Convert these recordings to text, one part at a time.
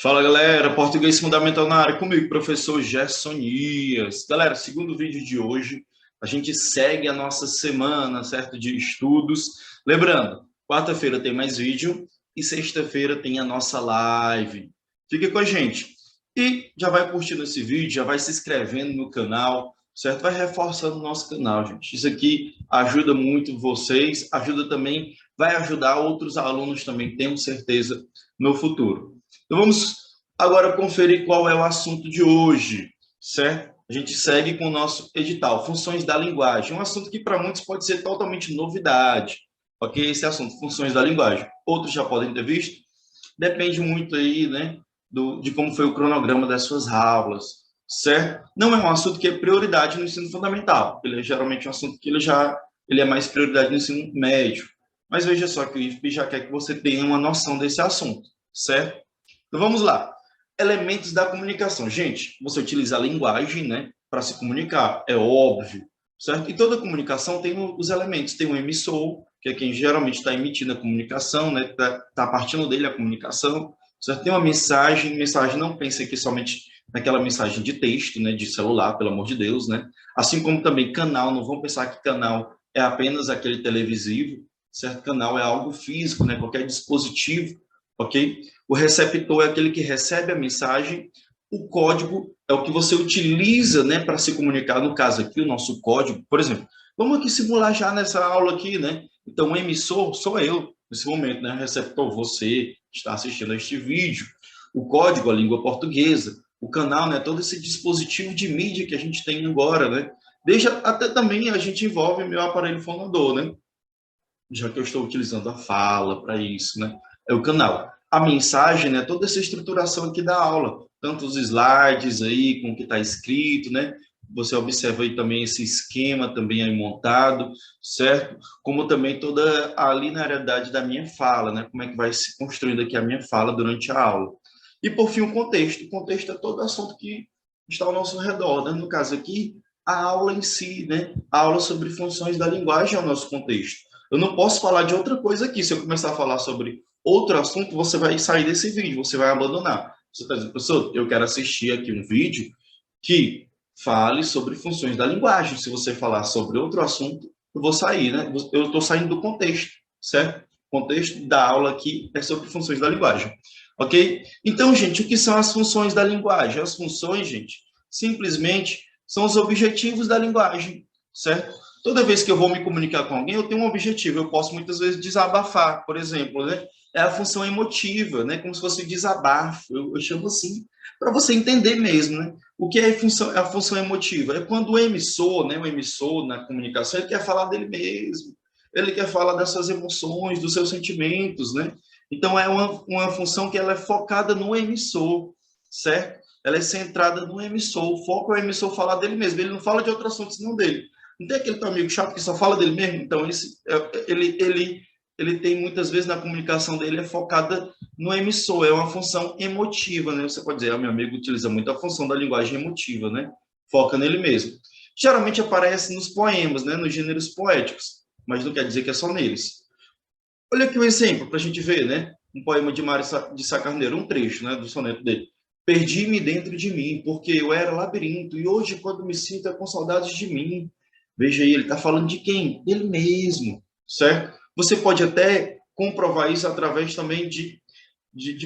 Fala galera, Português Fundamental na área, comigo, professor Gersonias. Galera, segundo vídeo de hoje, a gente segue a nossa semana, certo, de estudos. Lembrando, quarta-feira tem mais vídeo e sexta-feira tem a nossa live. Fique com a gente. E já vai curtindo esse vídeo, já vai se inscrevendo no canal, certo? Vai reforçando o nosso canal, gente. Isso aqui ajuda muito vocês, ajuda também, vai ajudar outros alunos também, tenho certeza, no futuro. Então vamos agora conferir qual é o assunto de hoje, certo? A gente segue com o nosso edital, funções da linguagem, um assunto que para muitos pode ser totalmente novidade, ok? Esse assunto, funções da linguagem. Outros já podem ter visto, depende muito aí, né, de como foi o cronograma das suas aulas, certo? Não é um assunto que é prioridade no ensino fundamental, ele é geralmente um assunto que ele é mais prioridade no ensino médio, mas veja só que o IFP já quer que você tenha uma noção desse assunto, certo? Então vamos lá. Elementos da comunicação. Gente, você utiliza a linguagem, né, para se comunicar, é óbvio, certo? E toda comunicação tem os elementos. Tem o emissor, que é quem geralmente está emitindo a comunicação, né, tá partindo dele a comunicação, certo? Tem uma mensagem, não pense aqui somente naquela mensagem de texto, né, de celular, pelo amor de Deus, né? Assim como também canal, não vão pensar que canal é apenas aquele televisivo, certo? Canal é algo físico, né, qualquer dispositivo, ok? O receptor é aquele que recebe a mensagem, o código é o que você utiliza, né, para se comunicar, no caso aqui, o nosso código, por exemplo, vamos aqui simular já nessa aula aqui, né, então o emissor sou eu, nesse momento, né, o receptor, você está assistindo a este vídeo, o código, a língua portuguesa, o canal, né, todo esse dispositivo de mídia que a gente tem agora, né, deixa até também a gente envolve meu aparelho fonador, né, já que eu estou utilizando a fala para isso, né? É o canal. A mensagem, né? Toda essa estruturação aqui da aula, tanto os slides aí, com o que está escrito, né? Você observa aí também esse esquema também aí montado, certo? Como também toda a linearidade da minha fala, né? Como é que vai se construindo aqui a minha fala durante a aula. E, por fim, o contexto. O contexto é todo assunto que está ao nosso redor, né? No caso aqui, a aula em si, né? A aula sobre funções da linguagem é o nosso contexto. Eu não posso falar de outra coisa aqui. Se eu começar a falar sobre outro assunto, você vai sair desse vídeo, você vai abandonar. Você está dizendo, professor, eu quero assistir aqui um vídeo que fale sobre funções da linguagem. Se você falar sobre outro assunto, eu vou sair, né? Eu estou saindo do contexto, certo? O contexto da aula aqui é sobre funções da linguagem, ok? Então, gente, o que são as funções da linguagem? As funções, gente, simplesmente são os objetivos da linguagem, certo? Toda vez que eu vou me comunicar com alguém, eu tenho um objetivo. Eu posso muitas vezes desabafar, por exemplo, né? É a função emotiva, né? Como se fosse desabafo. Eu chamo assim, para você entender mesmo, né? O que é a função emotiva? É quando o emissor, né? O emissor na comunicação, ele quer falar dele mesmo. Ele quer falar das suas emoções, dos seus sentimentos, né? Então, é uma função que ela é focada no emissor, certo? Ela é centrada no emissor. O foco é o emissor falar dele mesmo. Ele não fala de outro assunto senão dele. Não tem aquele teu amigo chato que só fala dele mesmo? Então, ele tem muitas vezes na comunicação dele é focada no emissor, é uma função emotiva, né? Você pode dizer, meu amigo utiliza muito a função da linguagem emotiva, né? Foca nele mesmo. Geralmente aparece nos poemas, né? Nos gêneros poéticos, mas não quer dizer que é só neles. Olha aqui um exemplo para a gente ver, né? Um poema de Mário de Sá Carneiro, um trecho, né? Do soneto dele. Perdi-me dentro de mim, porque eu era labirinto, e hoje, quando me sinto, é com saudades de mim. Veja aí, ele está falando de quem? Dele mesmo, certo? Você pode até comprovar isso através também de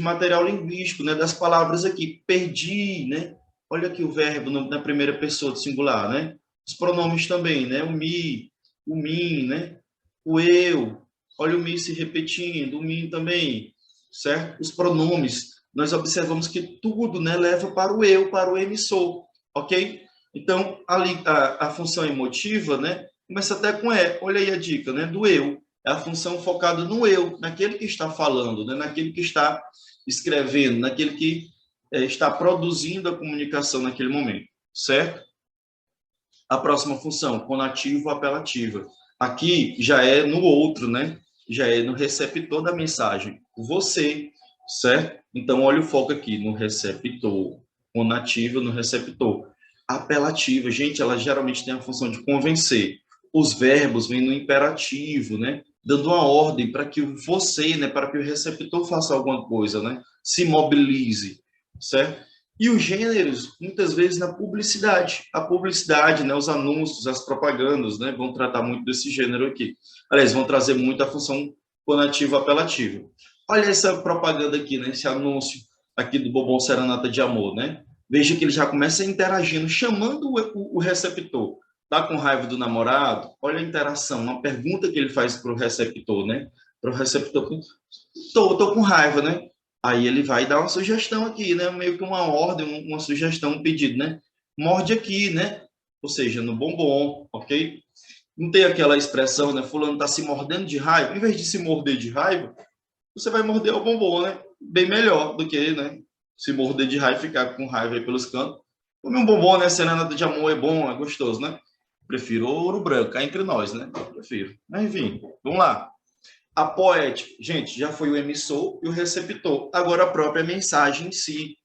material linguístico, né? Das palavras aqui. Perdi, né? Olha aqui o verbo na primeira pessoa do singular, né? Os pronomes também, né? O me, o mim, né? O eu. Olha o me se repetindo, o mim também, certo? Os pronomes. Nós observamos que tudo, né, leva para o eu, para o emissor, ok? Então, ali, a função emotiva, né, começa até com E. Olha aí a dica, né, do eu. É a função focada no eu, naquele que está falando, né, naquele que está escrevendo, naquele que está produzindo a comunicação naquele momento, certo? A próxima função, conativo apelativa. Aqui já é no outro, né? Já é no receptor da mensagem. Você, certo? Então, olha o foco aqui no receptor. Conativa no receptor. Apelativa, gente, ela geralmente tem a função de convencer. Os verbos vêm no imperativo, né? Dando uma ordem para que você, né? Para que o receptor faça alguma coisa, né? Se mobilize. certo? E os gêneros, muitas vezes, na publicidade. A publicidade, né, os anúncios, as propagandas, né, vão tratar muito desse gênero aqui. Aliás, vão trazer muito a função conativa apelativa. Olha essa propaganda aqui, né, esse anúncio aqui do Bombom Serenata de Amor, né? Veja que ele já começa interagindo, chamando o receptor. Tá com raiva do namorado? Olha a interação, uma pergunta que ele faz para o receptor, né? Para o receptor, tô com raiva, né? Aí ele vai dar uma sugestão aqui, né? Meio que uma ordem, uma sugestão, um pedido, né? Morde aqui, né? Ou seja, no bombom, ok? Não tem aquela expressão, né? Fulano tá se mordendo de raiva. Em vez de se morder de raiva, você vai morder o bombom, né? Bem melhor do que, né? Se morder de raiva e ficar com raiva aí pelos cantos. Comer um bombom, né? Serenata de amor é bom, é gostoso, né? Prefiro ouro branco, cá entre nós, né? Prefiro. Mas, enfim, vamos lá. A poética, gente, já foi o emissor e o receptor. Agora a própria mensagem em si.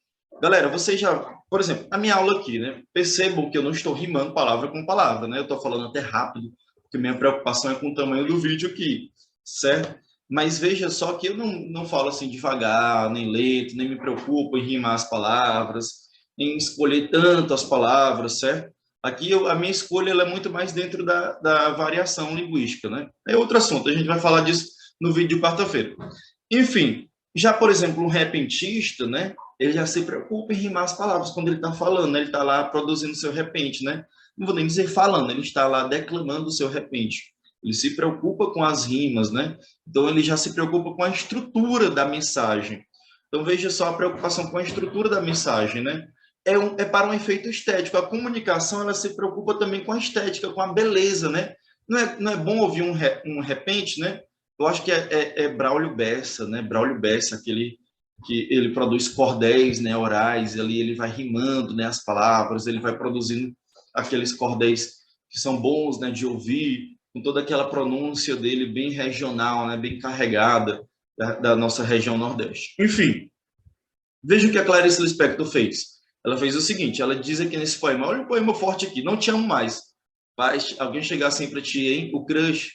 Galera, vocês já, por exemplo, a minha aula aqui, né? Percebam que eu não estou rimando palavra com palavra, né? Eu estou falando até rápido, porque minha preocupação é com o tamanho do vídeo aqui, certo? Mas veja só que eu não falo assim devagar, nem lento, nem me preocupo em rimar as palavras, em escolher tanto as palavras, certo? Aqui a minha escolha ela é muito mais dentro da variação linguística, né? É outro assunto, a gente vai falar disso no vídeo de quarta-feira. Enfim, já, por exemplo, um repentista, né? Ele já se preocupa em rimar as palavras quando ele está falando, né? Ele está lá produzindo seu repente, né? Não vou nem dizer falando, ele está lá declamando o seu repente. Ele se preocupa com as rimas, né? Então, ele já se preocupa com a estrutura da mensagem. Então, veja só a preocupação com a estrutura da mensagem, né? É para um efeito estético. A comunicação, ela se preocupa também com a estética, com a beleza, né? Não é bom ouvir um repente, né? Eu acho que é Braulio Bessa, né? Braulio Bessa, aquele que ele produz cordéis, né, orais, ali ele vai rimando, né, as palavras, ele vai produzindo aqueles cordéis que são bons, né, de ouvir, com toda aquela pronúncia dele bem regional, né, bem carregada da nossa região Nordeste. Enfim, veja o que a Clarice Lispector fez. Ela fez o seguinte, ela diz aqui nesse poema, olha o poema forte aqui, não te amo mais. Vai alguém chegar assim para ti, hein? O crush,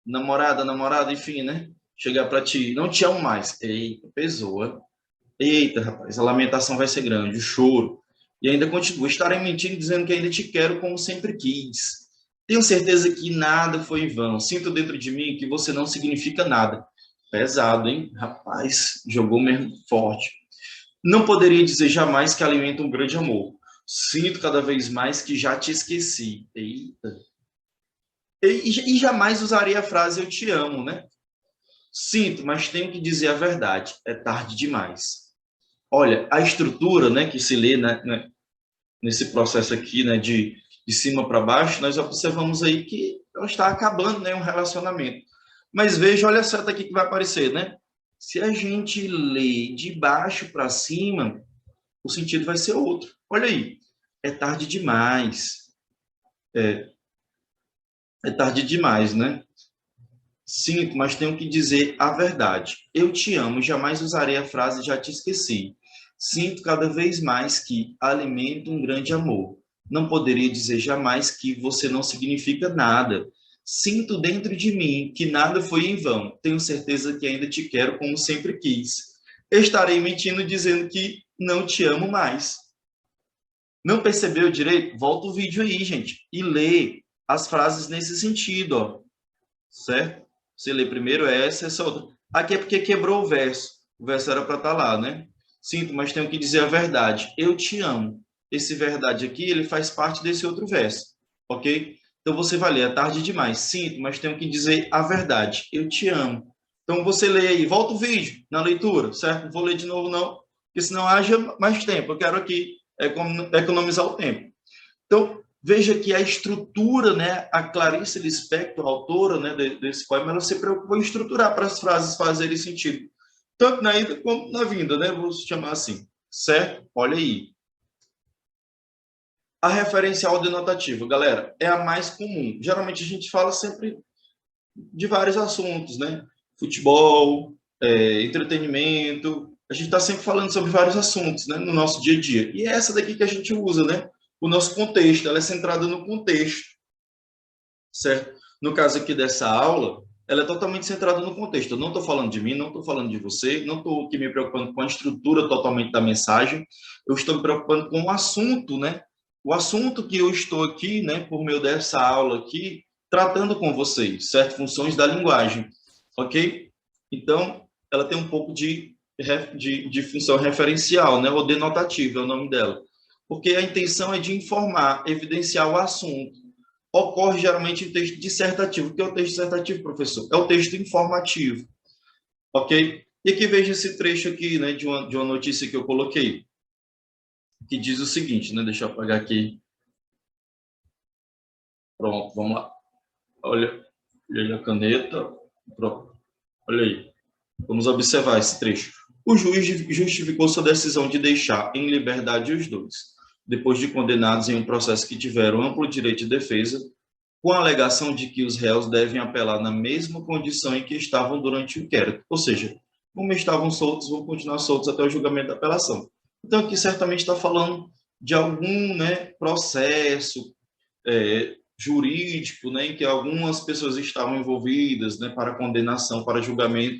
namorada, enfim, né? Chegar para ti, não te amo mais. Eita, pesou. Eita, rapaz, a lamentação vai ser grande, o choro. E ainda continua, estarei mentindo dizendo que ainda te quero como sempre quis. Tenho certeza que nada foi em vão. Sinto dentro de mim que você não significa nada. Pesado, hein? Rapaz, jogou mesmo forte. Não poderia dizer jamais que alimenta um grande amor. Sinto cada vez mais que já te esqueci. Eita. E jamais usaria a frase eu te amo, né? Sinto, mas tenho que dizer a verdade. É tarde demais. Olha, a estrutura, né, que se lê, né, nesse processo aqui, né, de cima para baixo, nós observamos aí que ela está acabando, né, um relacionamento. Mas veja, olha a seta aqui que vai aparecer, né? Se a gente lê de baixo para cima, o sentido vai ser outro. Olha aí, é tarde demais. É tarde demais, né? Sinto, mas tenho que dizer a verdade. Eu te amo, jamais usarei a frase já te esqueci. Sinto cada vez mais que alimento um grande amor. Não poderia dizer jamais que você não significa nada. Sinto dentro de mim que nada foi em vão. Tenho certeza que ainda te quero como sempre quis. Estarei mentindo dizendo que não te amo mais. Não percebeu direito? Volta o vídeo aí, gente, e lê as frases nesse sentido, ó. Certo? Você lê primeiro essa outra. Aqui é porque quebrou o verso. O verso era para estar lá, né? Sinto, mas tenho que dizer a verdade. Eu te amo. Esse verdade aqui, ele faz parte desse outro verso, ok? Então você vai ler, é tarde demais. Sinto, mas tenho que dizer a verdade. Eu te amo. Então você lê aí, volta o vídeo na leitura, certo? Não vou ler de novo não, porque senão haja mais tempo. Eu quero aqui economizar o tempo. Então, veja que a estrutura, né, a Clarice Lispector, a autora, né, desse poema, ela se preocupou em estruturar para as frases fazerem sentido, tanto na ida como na vinda, né, vou chamar assim, certo? Olha aí. A referencial denotativa, galera, é a mais comum. Geralmente a gente fala sempre de vários assuntos, né? Futebol, entretenimento, a gente está sempre falando sobre vários assuntos, né, no nosso dia a dia. E é essa daqui que a gente usa, né? O nosso contexto, ela é centrada no contexto, certo? No caso aqui dessa aula, ela é totalmente centrada no contexto. Eu não estou falando de mim, não estou falando de você, não estou aqui me preocupando com a estrutura totalmente da mensagem, eu estou me preocupando com o assunto, né? O assunto que eu estou aqui, né, por meio dessa aula aqui, tratando com vocês, certo? Funções da linguagem, ok? Então, ela tem um pouco de função referencial, né, ou denotativa é o nome dela, porque a intenção é de informar, evidenciar o assunto. Ocorre geralmente em texto dissertativo. O que é o texto dissertativo, professor? É o texto informativo, ok? E aqui veja esse trecho aqui, né, de uma notícia que eu coloquei, que diz o seguinte, né, deixa eu apagar aqui. Pronto, vamos lá. Olha aí a caneta. Pronto, olha aí. Vamos observar esse trecho. O juiz justificou sua decisão de deixar em liberdade os dois, depois de condenados em um processo que tiveram amplo direito de defesa, com a alegação de que os réus devem apelar na mesma condição em que estavam durante o inquérito. Ou seja, como estavam soltos, vão continuar soltos até o julgamento da apelação. Então, aqui certamente está falando de algum, né, processo jurídico, né, em que algumas pessoas estavam envolvidas, né, para condenação, para julgamento,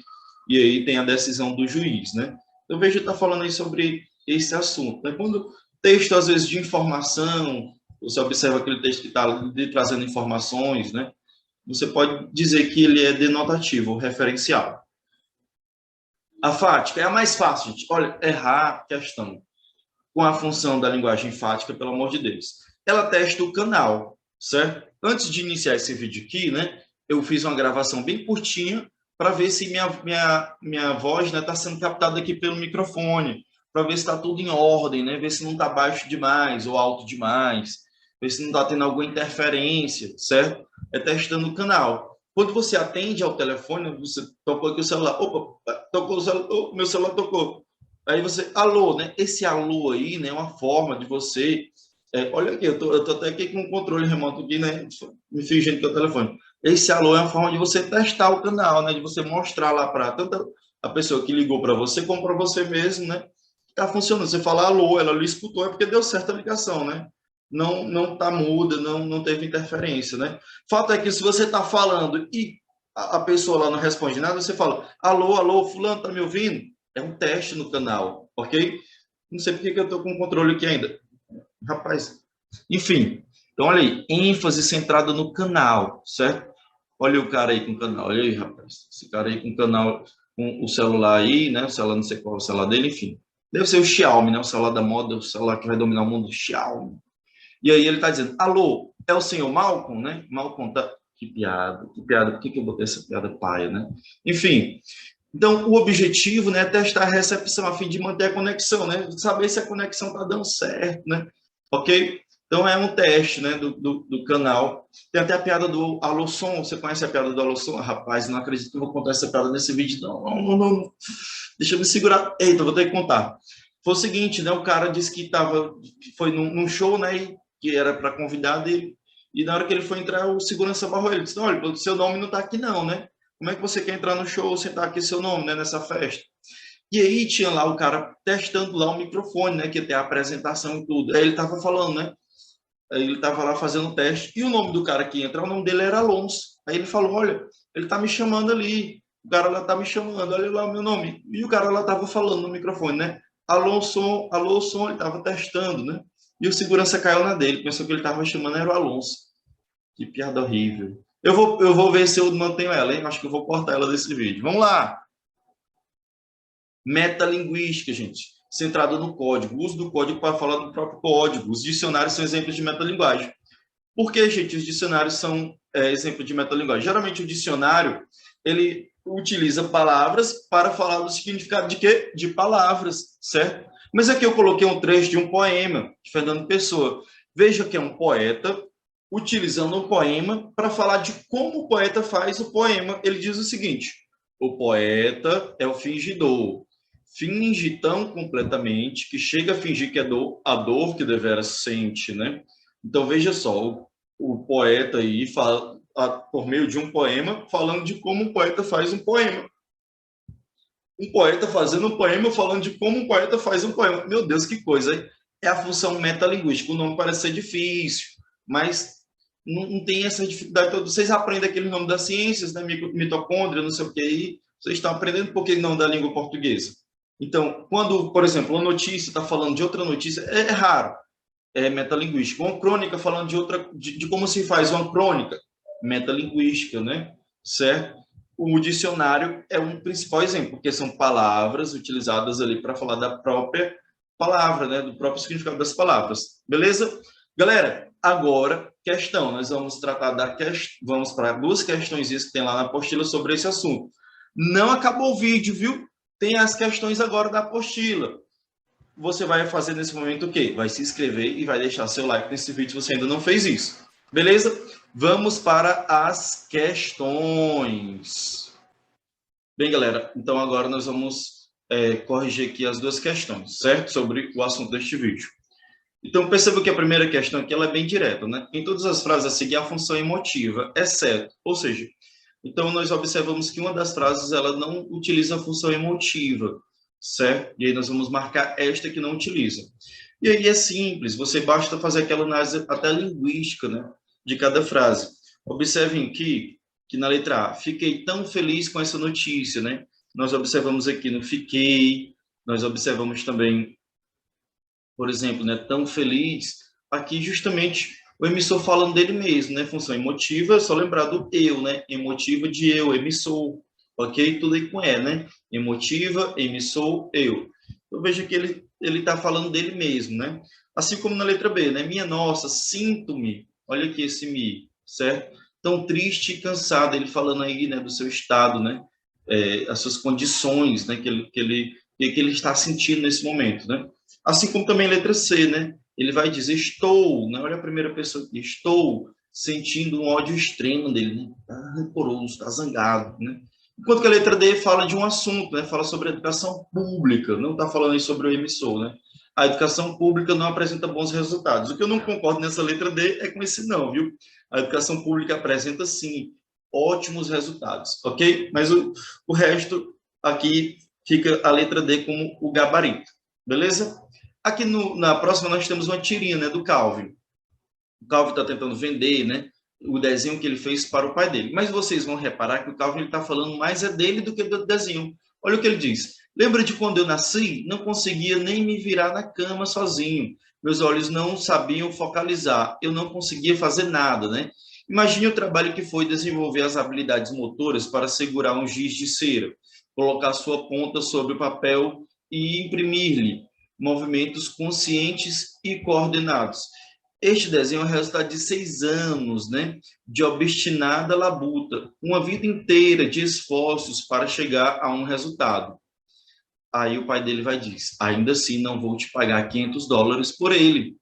e aí tem a decisão do juiz, né? Eu vejo que está falando aí sobre esse assunto, né? Quando texto, às vezes, de informação, você observa aquele texto que está trazendo informações, né? Você pode dizer que ele é denotativo, referencial. A fática é a mais fácil, gente. Olha, errar a questão com a função da linguagem enfática, pelo amor de Deus. Ela testa o canal, certo? Antes de iniciar esse vídeo aqui, né, eu fiz uma gravação bem curtinha para ver se minha voz, né, está sendo captada aqui pelo microfone, para ver se está tudo em ordem, né, ver se não está baixo demais ou alto demais, ver se não está tendo alguma interferência, certo? É testando o canal. Quando você atende ao telefone, você tocou aqui o celular, opa, tocou o celular, oh, meu celular tocou. Aí você, alô, né? Esse alô aí, né, é uma forma de você. Olha aqui, eu tô até aqui com o controle remoto aqui, né? Me fingindo que é o telefone. Esse alô é uma forma de você testar o canal, né? De você mostrar lá para tanto a pessoa que ligou para você, como para você mesmo, né? Tá funcionando. Você fala alô, ela lhe escutou, é porque deu certa ligação, né? Não tá muda, não teve interferência, né? Fato é que se você tá falando e a pessoa lá não responde nada, você fala, alô, alô, fulano, tá me ouvindo? É um teste no canal, ok? Não sei porque que eu estou com o controle aqui ainda. Rapaz, enfim. Então, olha aí, ênfase centrada no canal, certo? Olha o cara aí com o canal, olha aí, rapaz. Esse cara aí com o canal, com o celular aí, né? O celular, não sei qual é o celular dele, enfim. Deve ser o Xiaomi, né? O celular da moda, o celular que vai dominar o mundo, o Xiaomi. E aí ele está dizendo, alô, é o senhor Malcolm, né? Malcolm tá... Que piada, que piada. Por que eu botei essa piada paia, né? Enfim, então, o objetivo, né, é testar a recepção a fim de manter a conexão, né? Saber se a conexão está dando certo, né? Ok? Então, é um teste, né, do canal. Tem até a piada do Alô Som. Você conhece a piada do Alô Som? Rapaz, não acredito que eu vou contar essa piada nesse vídeo. Não. Deixa eu me segurar. Eita, vou ter que contar. Foi o seguinte, né? O cara disse que foi num show, né? Que era para convidado e na hora que ele foi entrar, o segurança barrou ele. Disse, olha, o seu nome não está aqui não, né? Como é que você quer entrar no show sem estar aqui seu nome, né, nessa festa? E aí tinha lá o cara testando lá o microfone, né, que ia ter a apresentação e tudo. Aí ele estava falando, né? Aí ele estava lá fazendo o teste. E o nome do cara que ia entrar, o nome dele era Alonso. Aí ele falou, olha, ele está me chamando ali. O cara lá está me chamando, olha lá o meu nome. E o cara lá estava falando no microfone, né? Alô, som, ele estava testando, né? E o segurança caiu na dele, pensou que ele estava chamando era o Alonso. Que piada horrível. Eu vou ver se eu mantenho ela, hein? Acho que eu vou cortar ela desse vídeo. Vamos lá. Metalinguística, gente. Centrada no código. O uso do código para falar do próprio código. Os dicionários são exemplos de metalinguagem. Por que, gente, os dicionários são exemplo de metalinguagem? Geralmente o dicionário, ele utiliza palavras para falar do significado de quê? De palavras, certo? Mas aqui eu coloquei um trecho de um poema de Fernando Pessoa. Veja que é um poeta utilizando um poema para falar de como o poeta faz o poema. Ele diz o seguinte: o poeta é o fingidor, finge tão completamente que chega a fingir que é a dor que deveras sente, né? Então veja só, o poeta aí fala por meio de um poema falando de como um poeta faz um poema. Um poeta fazendo um poema falando de como um poeta faz um poema. Meu Deus, que coisa, hein? É a função metalinguística. O nome parece ser difícil, mas não tem essa dificuldade toda. Vocês aprendem aquele nome das ciências, né? Mitocôndria, não sei o que aí. Vocês estão aprendendo um pouquinho não da língua portuguesa. Então, quando, por exemplo, uma notícia está falando de outra notícia, é raro, é metalinguística. Uma crônica falando de outra, de como se faz uma crônica, metalinguística, né? Certo? O dicionário é um principal exemplo, porque são palavras utilizadas ali para falar da própria palavra, né? Do próprio significado das palavras. Beleza? Galera, agora, questão. Nós vamos tratar vamos para duas questões que tem lá na apostila sobre esse assunto. Não acabou o vídeo, viu? Tem as questões agora da apostila. Você vai fazer nesse momento o quê? Vai se inscrever e vai deixar seu like nesse vídeo se você ainda não fez isso. Beleza? Vamos para as questões. Bem, galera, então agora nós vamos corrigir aqui as duas questões, certo? Sobre o assunto deste vídeo. Então, perceba que a primeira questão aqui ela é bem direta, né? Em todas as frases a seguir, a função emotiva, exceto, ou seja, então nós observamos que uma das frases ela não utiliza a função emotiva, certo? E aí nós vamos marcar esta que não utiliza. E aí é simples, você basta fazer aquela análise até linguística, né, de cada frase. Observem que na letra A, fiquei tão feliz com essa notícia, né? Nós observamos aqui no fiquei, nós observamos também, por exemplo, né, tão feliz, aqui justamente o emissor falando dele mesmo, né? Função emotiva, é só lembrar do eu, né? Emotiva de eu, emissor, ok? Tudo aí com né? Emotiva, emissor, eu. Então veja que ele está falando dele mesmo, né? Assim como na letra B, né? Minha nossa, sinto-me, olha aqui esse me, certo? Tão triste e cansado, ele falando aí, né, do seu estado, né? As suas condições, né? Que ele está sentindo nesse momento, né? Assim como também a letra C, né? Ele vai dizer, estou, né? Olha a primeira pessoa aqui, estou sentindo um ódio extremo dele, né? Está rancoroso, está zangado, né? Enquanto que a letra D fala de um assunto, né? Fala sobre a educação pública, não está falando aí sobre o emissor, né? A educação pública não apresenta bons resultados. O que eu não concordo nessa letra D é com esse não, viu? A educação pública apresenta, sim, ótimos resultados, ok? Mas o resto, aqui fica a letra D como o gabarito, beleza? Aqui na próxima nós temos uma tirinha, né, do Calvin. O Calvin está tentando vender, né, o desenho que ele fez para o pai dele. Mas vocês vão reparar que o Calvin está falando mais dele do que do desenho. Olha o que ele diz. Lembra de quando eu nasci? Não conseguia nem me virar na cama sozinho. Meus olhos não sabiam focalizar. Eu não conseguia fazer nada, né? Imagine o trabalho que foi desenvolver as habilidades motoras para segurar um giz de cera, colocar sua ponta sobre o papel e imprimir-lhe movimentos conscientes e coordenados. Este desenho é o resultado de 6 anos, né, de obstinada labuta, uma vida inteira de esforços para chegar a um resultado. Aí o pai dele vai dizer, ainda assim não vou te pagar $500 por ele.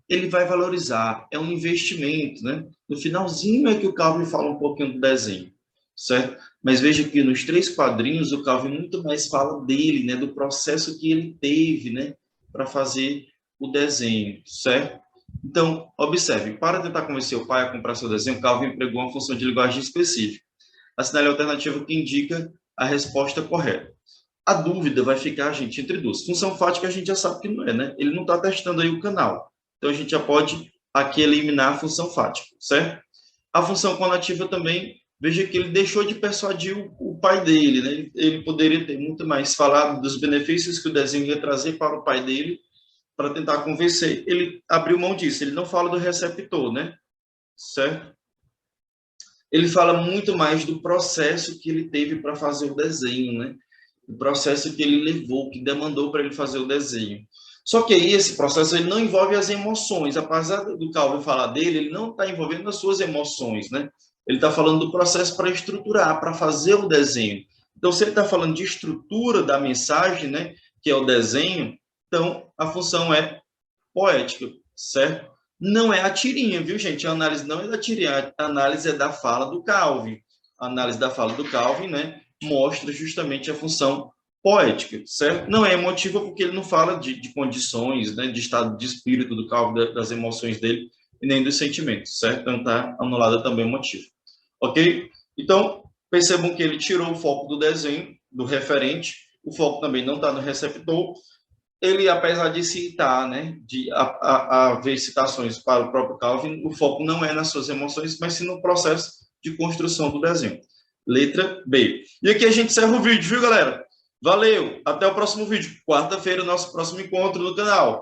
Ele vai valorizar, é um investimento, né? No finalzinho é que o Calvin fala um pouquinho do desenho, certo? Mas veja que nos 3 quadrinhos o Calvin muito mais fala dele, né, do processo que ele teve, né, para fazer o desenho, certo? Então, observe, para tentar convencer o pai a comprar seu desenho, Calvin empregou uma função de linguagem específica. Assinale a alternativa que indica a resposta correta. A dúvida vai ficar, gente, entre duas. Função fática a gente já sabe que não é, né? Ele não está testando aí o canal. Então, a gente já pode aqui eliminar a função fática, certo? A função conativa também, veja que ele deixou de persuadir o pai dele, né? Ele poderia ter muito mais falado dos benefícios que o desenho ia trazer para o pai dele, para tentar convencer. Ele abriu mão disso, ele não fala do receptor, né? Certo? Ele fala muito mais do processo que ele teve para fazer o desenho, né? O processo que ele levou, que demandou para ele fazer o desenho. Só que aí esse processo ele não envolve as emoções. Apesar do Calvin falar dele, ele não está envolvendo as suas emoções, né? Ele está falando do processo para estruturar, para fazer o desenho. Então, se ele está falando de estrutura da mensagem, né, que é o desenho, então a função é poética, certo? Não é a tirinha, viu, gente? A análise não é da tirinha, a análise é da fala do Calvin. A análise da fala do Calvin, né, mostra justamente a função poética, certo? Não é emotiva porque ele não fala de condições, né, de estado de espírito do Calvin, das emoções dele e nem dos sentimentos, certo? Então está anulada também o motivo, ok? Então, percebam que ele tirou o foco do desenho, do referente, o foco também não está no receptor, ele, apesar de citar, né, de haver citações para o próprio Calvin, o foco não é nas suas emoções, mas sim no processo de construção do desenho. Letra B. E aqui a gente encerra o vídeo, viu, galera? Valeu, até o próximo vídeo. Quarta-feira, nosso próximo encontro no canal.